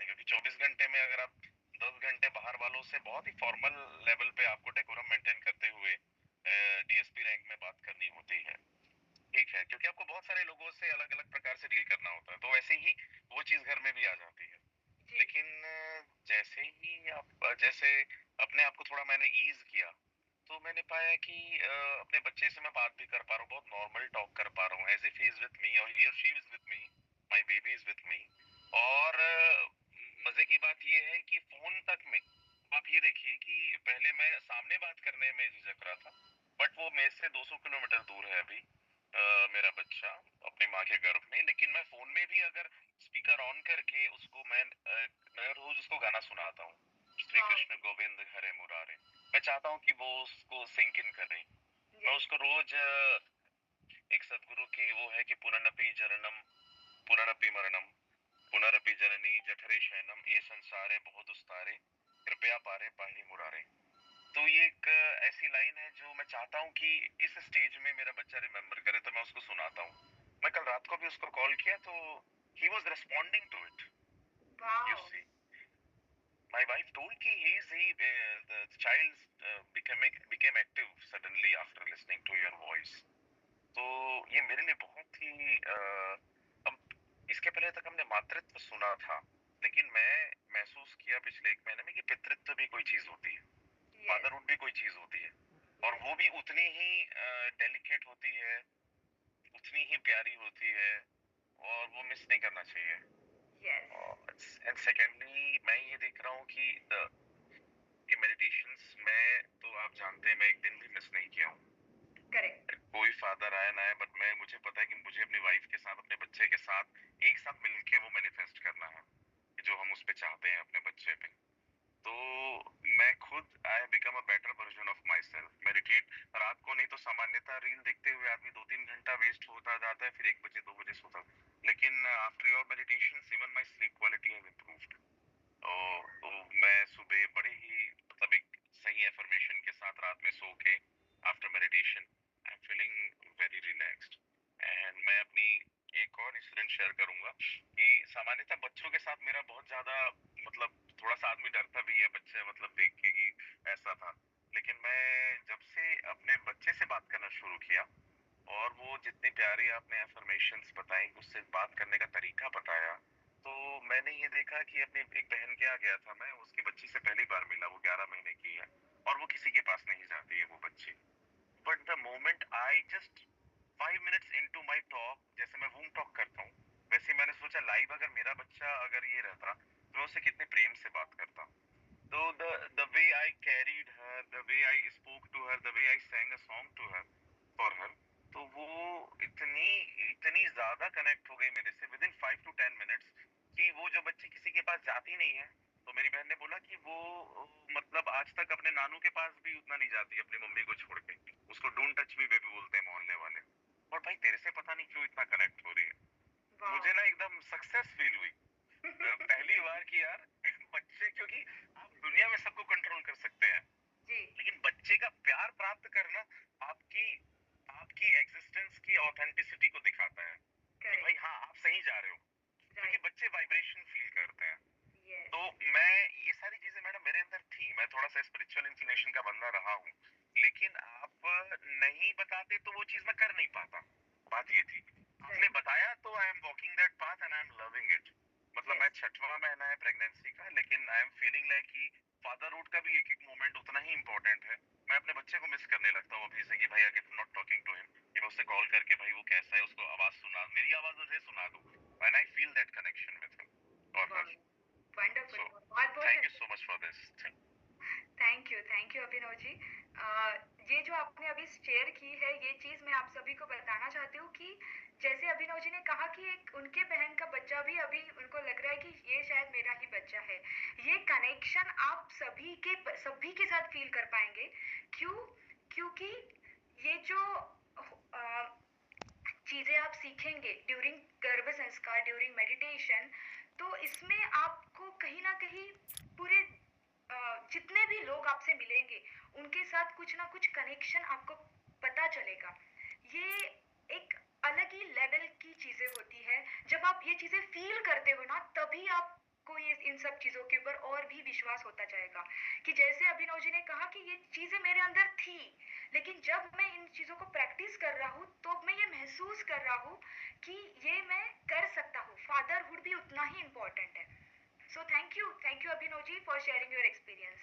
है, क्योंकि 24 घंटे में अगर आप 10 घंटे बाहर वालों से बहुत ही फॉर्मल लेवल पे आपको डेकोरम मेंटेन करते हुए डीएसपी रैंक में बात करनी होती है, ठीक है, क्योंकि आपको बहुत सारे लोगों से अलग अलग प्रकार से डील करना होता है, तो वैसे ही वो चीज घर में भी आ जाती है। लेकिन जैसे ही आप जैसे अपने आप को थोड़ा मैंने ईज किया, तो मैंने पाया कि अपने बच्चे से मैं बात भी कर पा रहा हूँ, बहुत नॉर्मल टॉक कर पा रहा हूँ, as if he is with me और ही और she is with me, my baby is with me. और मजे की बात ये है कि फोन तक में आप ये देखिए कि पहले मैं सामने बात करने में झिझक रहा था, बट वो मेरे से 200 किलोमीटर दूर है अभी, मेरा बच्चा अपनी माँ के गर्भ में, लेकिन मैं फोन में भी अगर स्पीकर ऑन करके उसको मैं रोज उसको गाना सुनाता हूँ, श्री कृष्ण गोविंद हरे मुरारे। मैं चाहता हूँ कि वो उसको सिंक इन करे। मैं उसको रोज एक सदगुरु की वो है कि पुनरनपि जरणम पुनरनपि मरणम पुनरपि जननी जठरे शयनम ये संसारे बहुत उस्तारे कृपया पारे पाही मुरारे। तो ये एक ऐसी लाइन है जो मैं चाहता हूँ कि इस स्टेज में मेरा बच्चा रिमेम्बर करे, तो मैं उसको सुनाता हूँ। मैं कल रात को भी उसको कॉल किया तो he was responding to it, you see. My wife told कि the child became active suddenly after listening to your voice. तो ये मेरे लिए बहुत ही अब इसके पहले तक हमने मातृत्व सुना था, लेकिन मैं महसूस किया पिछले 1 महीने में कि पितृत्व भी कोई चीज होती है, फादरहुड भी कोई चीज होती है, और वो भी उतनी ही डेलिकेट होती है, उतनी ही प्यारी होती है, और वो मिस नहीं करना चाहिए। एंड सेकेंडली मैं ये देख रहा हूँ कि मेडिटेशंस में तो आप जानते हैं मैं एक दिन भी मिस नहीं किया हूँ। करेक्ट। कोई फादर आया ना है, बट मुझे पता है कि मुझे अपनी वाइफ के साथ, अपने बच्चे के साथ एक साथ मिलके वो मैनिफेस्ट करना है जो हम उस पे चाहते हैं अपने बच्चे पे। तो मैं खुद I become a better version of my self. Meditate रात को नहीं तो सामान्यतः रील देखते हुए आदमी 2-3 घंटा वेस्ट होता जाता है, फिर 1 बजे 2 बजे सोता, लेकिन after your meditation even my sleep quality have improved. तो मैं सुबह बड़े ही मतलब एक सही एफर्मेशन के साथ रात में सो के after meditation I am feeling very relaxed. And मैं अपनी एक और इंसिडेंट शेयर करूंगा कि सामान्यतः बच्चों के साथ मेरा बहुत ज्यादा मतलब थोड़ा सा आदमी डरता भी है बच्चे मतलब देख के कि ऐसा था, लेकिन मैं जब से अपने बच्चे से बात करना शुरू किया और वो जितनी प्यारी आपने एफर्मेशंस बताई, उससे बात करने का तरीका बताया, तो मैंने ये देखा कि अपनी एक बहन के यहाँ गया था, मैं उसकी बच्ची से पहली बार मिला, वो 11 महीने की है और वो किसी के पास नहीं जाती है वो बच्ची। But the moment I just 5 minutes into my talk, जैसे मैं वूम टॉक करता हूँ वैसे मैंने सोचा लाइव अगर मेरा बच्चा अगर ये रहता तो मैं उससे कितने प्रेम से बात करता। तो the way I carried her, the way I spoke to her, the way I sang a song to her for her, तो वो इतनी इतनी ज्यादा कनेक्ट हो गई मेरे से विद इन 5 to 10 मिनट्स कि वो जो बच्ची किसी के पास जाती नहीं है, तो मेरी बहन ने बोला कि वो मतलब आज तक अपने नानू के पास भी उतना नहीं जाती अपनी मम्मी को छोड़ के, उसको डोंट टच मी बेबी बोलते हैं मोहल्ले वाले। और भाई तेरे से पता नहीं क्यों इतना कनेक्ट हो रही है, मुझे ना एकदम सक्सेस फील हुई पहली बार कि यार बच्चे, क्योंकि आप दुनिया में सबको कंट्रोल कर सकते हैं जी, लेकिन बच्चे का प्यार प्राप्त करना आपकी आपकी एग्जिस्टेंस की ऑथेंटिसिटी को दिखाता है कि भाई हाँ आप सही जा रहे हो, क्योंकि बच्चे वाइब्रेशन फील करते हैं। तो मैं ये सारी चीजें मैडम मेरे अंदर थी, मैं थोड़ा सा स्पिरिचुअल इंक्लिनेशन का बंदा रहा हूँ, लेकिन आप नहीं बताते तो वो चीज मैं कर नहीं पाता। बात ये थी आपने बताया तो I am walking that path and I am loving it. मतलब मैं 6वां महीना है प्रेगनेंसी का, लेकिन आई एम फीलिंग लाइक कि फादरहुड का भी एक एक मोमेंट उतना ही इम्पोर्टेंट है। मैं अपने बच्चे को मिस करने लगता हूँ अभी से कि भाई अगर नॉट टॉकिंग टू हिम, कि मैं उससे कॉल करके भाई वो कैसा है उसको आवाज सुना, मेरी आवाज उसे सुना दूं, and I feel that connection with him और हर। वंडरफुल, बहुत बहुत thank you so much for this thing. Thank you Abhinav ji. ये जो आपने अभी शेयर की है ये चीज मैं आप सभी को बताना चाहती हूँ कि जैसे अभिनव जी ने कहा कि एक उनके बहन का बच्चा भी अभी उनको लग रहा है कि ये शायद मेरा ही बच्चा है। ये कनेक्शन आप सभी के साथ फील कर पाएंगे। क्यों? क्योंकि ये जो चीजें आप सीखेंगे ड्यूरिंग गर्भ संस्कार, ड्यूरिंग मेडिटेशन, तो इसमें आपको कहीं ना कहीं पूरे जितने भी लोग आपसे मिलेंगे उनके साथ कुछ ना कुछ कनेक्शन आपको पता चलेगा। ये एक अलग ही लेवल की चीजें होती है। जब आप ये चीजें फील करते हो ना तभी आपको आपको ये इन सब चीज़ों के ऊपर और भी विश्वास होता जाएगा कि जैसे अभिनव जी ने कहा कि ये चीज़ें मेरे अंदर थी, लेकिन जब मैं इन चीज़ों को प्रैक्टिस कर रहा हूँ तो मैं ये महसूस कर रहा हूँ कि ये मैं कर सकता हूँ। फादरहुड भी उतना ही इम्पोर्टेंट है। So thank you Abhinav ji for sharing your experience.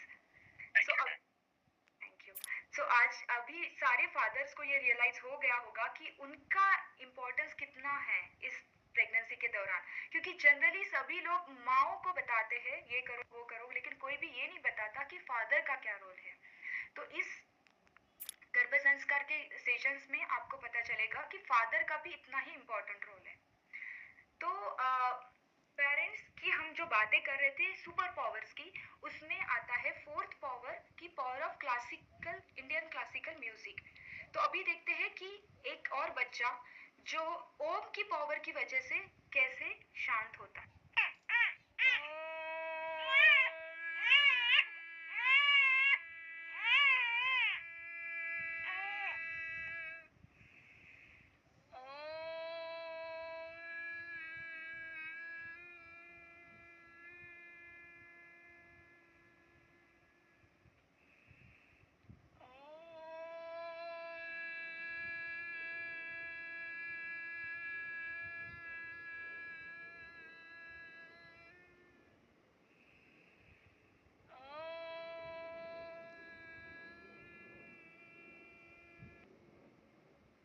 So अब थैंक यू। सो आज अभी सारे फादर्स को ये रियलाइज हो गया होगा कि उनका इम्पोर्टेंस कितना है इस प्रेगनेंसी के दौरान, क्योंकि जनरली सभी लोग माओ को बताते हैं ये करो वो करो, लेकिन कोई भी ये नहीं बताता कि फादर का क्या रोल है। तो इस गर्भ संस्कार के सेशंस में आपको पता चलेगा कि फादर का भी इतना ही इम्पोर्टेंट रोल है। तो पेरेंट्स की हम जो बातें कर रहे थे सुपर पावर्स की, उसमें आता है फोर्थ पावर की power of classical, Indian classical music. तो अभी देखते हैं कि एक और बच्चा जो ओम की पावर की वजह से कैसे शांत होता है।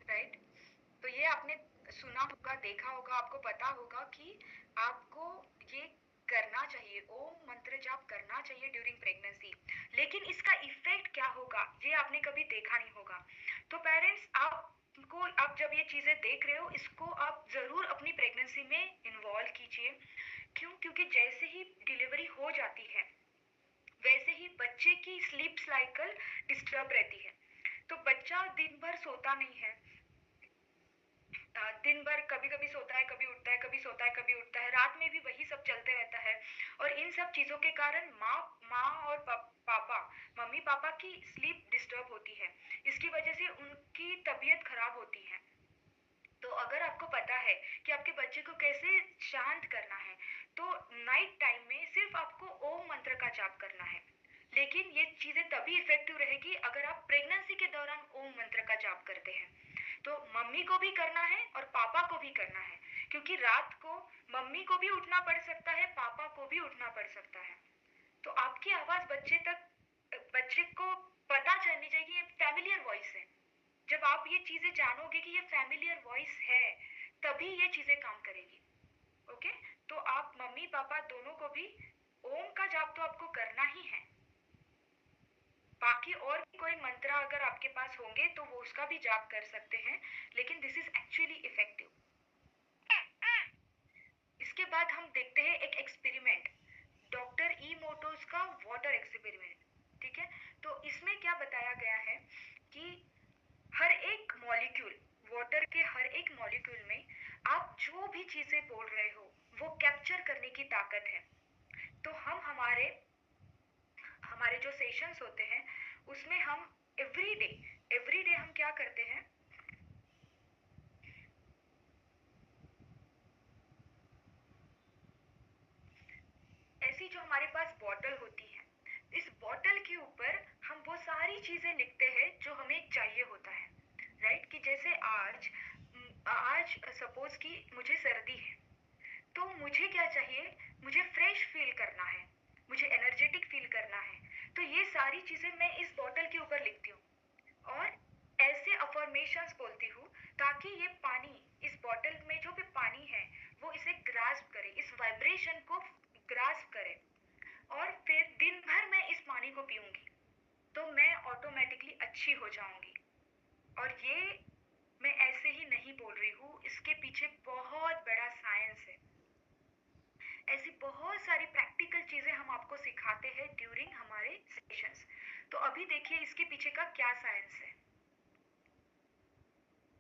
राइट? तो ये आपने सुना होगा, देखा होगा, आपको पता होगा कि आपको ये करना चाहिए, ओम मंत्र जाप करना चाहिए ड्यूरिंग प्रेगनेंसी। लेकिन इसका इफेक्ट क्या होगा ये आपने कभी देखा नहीं होगा। तो पेरेंट्स आपको, आप जब ये चीजें देख रहे हो, इसको आप जरूर अपनी प्रेगनेंसी में इन्वॉल्व कीजिए। क्यों? क्योंकि जैसे ही डिलीवरी हो जाती है वैसे ही बच्चे की स्लीप साइकिल डिस्टर्ब रहती है। तो बच्चा दिन भर सोता नहीं है, दिन भर कभी कभी सोता है, कभी उठता है, कभी सोता है, कभी उठता है, रात में भी वही सब चलते रहता है। और इन सब चीजों के कारण माँ माँ और पापा, मम्मी पापा की स्लीप डिस्टर्ब होती है। इसकी वजह से उनकी तबीयत खराब होती है। तो अगर आपको पता है कि आपके बच्चे को कैसे शांत करना है, तो नाइट टाइम में सिर्फ आपको ओम मंत्र का जाप करना है। लेकिन ये चीजें तभी इफेक्टिव रहेगी अगर आप प्रेगनेंसी के दौरान ओम मंत्र का जाप करते हैं। तो मम्मी को भी करना है और पापा को भी करना है, क्योंकि रात को मम्मी को भी उठना पड़ सकता है, पापा को भी उठना पड़ सकता है। तो आपकी आवाज बच्चे को पता चलनी चाहिए कि ये फैमिलियर वॉइस है। जब आप ये चीजें जानोगे कि ये फैमिलियर वॉइस है, तभी ये चीजें काम करेगी। ओके? तो आप मम्मी पापा दोनों को भी ओम का जाप तो आपको करना ही है। बाकी और भी कोई मंत्र अगर आपके पास होंगे तो वो उसका भी जाप कर सकते हैं, लेकिन दिस इज एक्चुअली इफेक्टिव। इसके बाद हम देखते हैं एक एक्सपेरिमेंट, डॉक्टर ई मोटोस का वाटर एक्सपेरिमेंट। ठीक है? तो इसमें क्या बताया गया है कि हर एक मॉलिक्यूल, वाटर के हर एक मॉलिक्यूल में आप जो भी चीजें बोल रहे हो वो कैप्चर करने की ताकत है। तो हम हमारे हमारे जो सेशंस होते हैं उसमें हम एवरी डे हम क्या करते हैं, ऐसी जो हमारे पास बॉटल होती है, इस बॉटल के ऊपर हम वो सारी चीजें लिखते हैं जो हमें चाहिए होता है। राइट? कि जैसे आज सपोज कि मुझे सर्दी है, तो मुझे क्या चाहिए, मुझे फ्रेश फील करना है, मुझे एनर्जेटिक फील करना है। तो ये सारी चीजें मैं इस बॉटल के ऊपर लिखती हूँ और ऐसे अफर्मेशंस बोलती हूँ ताकि ये पानी, इस बॉटल में जो भी पानी है वो इसे ग्रास्प करे, इस वाइब्रेशन को ग्रास्प करे, और फिर दिन भर मैं इस पानी को पीऊंगी तो मैं ऑटोमेटिकली अच्छी हो जाऊंगी। और ये मैं ऐसे ही नहीं बोल रही हूँ, इसके पीछे बहुत बड़ा साइंस है। ऐसी बहुत सारी प्रैक्टिकल चीजें हम आपको सिखाते हैं ड्यूरिंग हमारे सेशंस। तो अभी देखिए इसके पीछे का क्या साइंस है।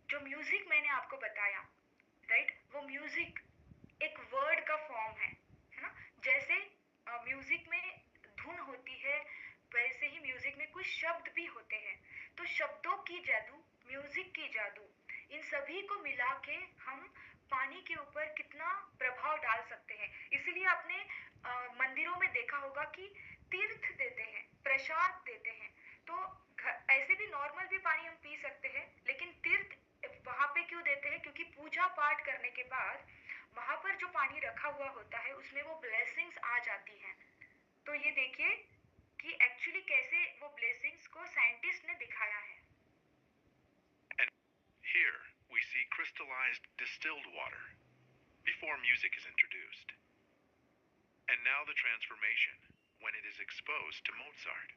जो म्यूजिक मैंने आपको बताया, राइट, वो म्यूजिक एक वर्ड का फॉर्म है ना? जैसे म्यूजिक में धुन होती है, वैसे ही म्यूजिक में कुछ शब्द भी होते हैं। तो शब्दों की जादू, म्यूजिक की जादू, इन सभी को मिला के हम पानी के ऊपर कितना प्रभाव डाल सकते हैं। इसलिए आपने देखा होगा कि तीर्थ देते हैं, प्रसाद देते हैं। तो ऐसे भी नॉर्मल भी पानी हम पी सकते हैं, लेकिन तीर्थ वहां पे क्यों देते हैं? क्योंकि पूजा पाठ करने के बाद वहां पर जो पानी रखा हुआ होता है उसमें वो ब्लेसिंग्स आ जाती हैं। तो ये देखिए कि एक्चुअली कैसे वो ब्लेसिंग्स को साइंटिस्ट ने दिखाया है। And here we see crystallized distilled water before music is introduced. And now the transformation when it is exposed to Mozart.